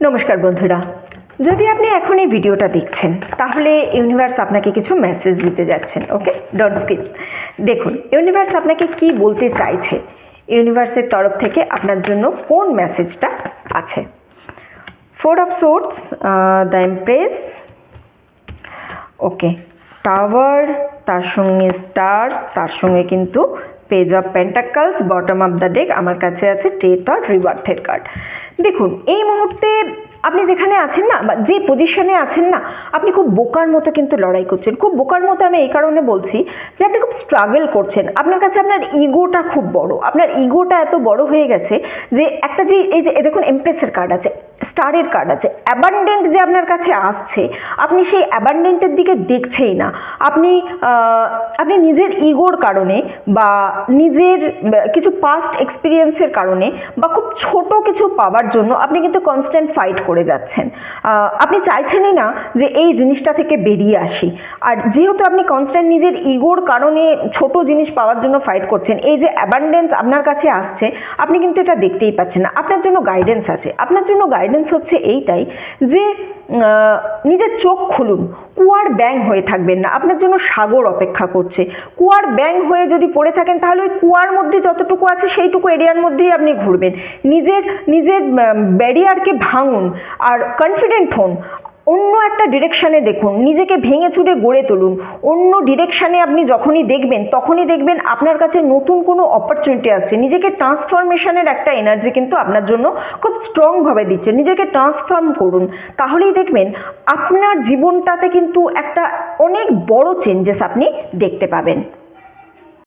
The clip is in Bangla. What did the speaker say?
নমস্কার বন্ধুরা, যদি আপনি এখন এই ভিডিওটা দেখছেন তাহলে ইউনিভার্স আপনাকে কিছু মেসেজ দিতে যাচ্ছেন। ওকে, ডোন্ট স্কিপ। দেখুন ইউনিভার্স আপনাকে কি বলতে চাইছে, ইউনিভার্সের তরফ থেকে আপনার জন্য কোন মেসেজটা আছে। 4 of swords, the empress, okay, tower, তার সঙ্গে স্টার্স, তার সঙ্গে কিন্তু page of pentacles, bottom of the deck আমার কাছে আছে ডেথ অর রিবার্থের কার্ড। দেখুন এই মুহূর্তে আপনি যেখানে আছেন না, বা যে পজিশনে আছেন না, আপনি খুব বোকার মতো কিন্তু লড়াই করছেন। খুব বোকার মতো আমি এই কারণে বলছি যে আপনি খুব স্ট্রাগল করছেন। আপনার কাছে আপনার ইগোটা খুব বড়, আপনার ইগোটা এত বড় হয়ে গেছে যে একটা যে এই যে দেখুন এমপ্রেসের কার্ড আছে, স্টারের কার্ড আছে, অ্যাবান্ডেন্ট যে আপনার কাছে আসছে, আপনি সেই অ্যাবান্ডেন্টের দিকে দেখছেই না। আপনি আপনি নিজের ইগোর কারণে বা নিজের কিছু পাস্ট এক্সপিরিয়েন্সের কারণে বা খুব ছোট কিছু পাওয়ার জন্য আপনি কিন্তু কনস্ট্যান্ট ফাইট করে যাচ্ছেন। আপনি চাইছেনই না যে এই জিনিসটা থেকে বেরিয়ে আসি। আর যেহেতু আপনি কনস্ট্যান্ট নিজের ইগোর কারণে ছোট জিনিস পাওয়ার জন্য ফাইট করছেন, এই যে অ্যাবান্ডেন্স আপনার কাছে আসছে আপনি কিন্তু এটা দেখতেই পাচ্ছেন না। আপনার জন্য গাইডেন্স আছে, আপনার জন্য গাইডেন্স হচ্ছে এইটাই যে নিজের চোখ খুলুন, কুয়ার ব্যাং হয়ে থাকবেন না। আপনার জন্য সাগর অপেক্ষা করছে। কুয়ার ব্যাং হয়ে যদি পড়ে থাকেন তাহলে ওই কুয়ার মধ্যে যতটুকু আছে সেইটুকু এরিয়ার মধ্যেই আপনি ঘুরবেন। নিজের ব্যারিয়ারকে ভাঙুন আর কনফিডেন্ট হন। অন্য একটা ডিরেকশানে দেখুন, নিজেকে ভেঙে চুরে গড়ে তুলুন। অন্য ডিরেকশানে আপনি যখনই দেখবেন তখনই দেখবেন আপনার কাছে নতুন কোনো অপরচুনিটি আসছে। নিজেকে ট্রান্সফরমেশনের একটা এনার্জি কিন্তু আপনার জন্য খুব স্ট্রংভাবে দিচ্ছে। নিজেকে ট্রান্সফর্ম করুন, তাহলেই দেখবেন আপনার জীবনটাতে কিন্তু একটা অনেক বড় চেঞ্জেস আপনি দেখতে পাবেন।